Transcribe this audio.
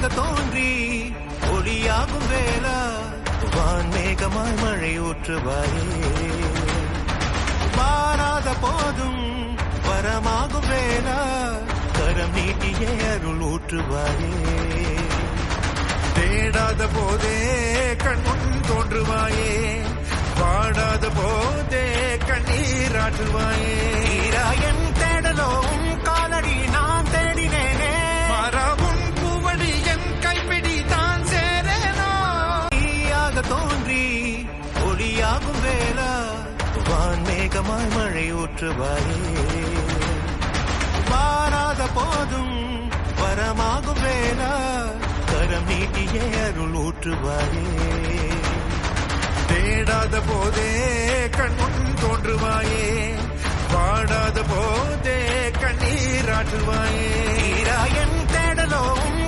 தீயாக தோன்றி ஒளியாகும் வேளா வான்மேகமாய் மழை ஊற்றுவாயே மாறாத போதும் வரமாகும் வேளா கரம் நீட்டியே அருள் ஊற்றுவாயே தேடாத போதே கண்முன் தோன்றுவாயே பாடாத போதே கண்ணீராற்றுவாயே என் தேடலும் காலடி நான் தேடினேனே மாறாவும் பூவடி என் கைப்பிடி தான் சேரேனோ தீயாக தோன்றி ஒளியாகும் வேளா வான்மேகமாய் மழை ஊற்றுவாயே மாறாத போதும் வரமாகும் வேளா கரம் நீட்டியே அருள் ஊற்றுவாயே தேடாத போதே கண்முன் தோன்றுவாயே பாடாத போதே கண்ணீராற்றுவாயே என் தேடலும்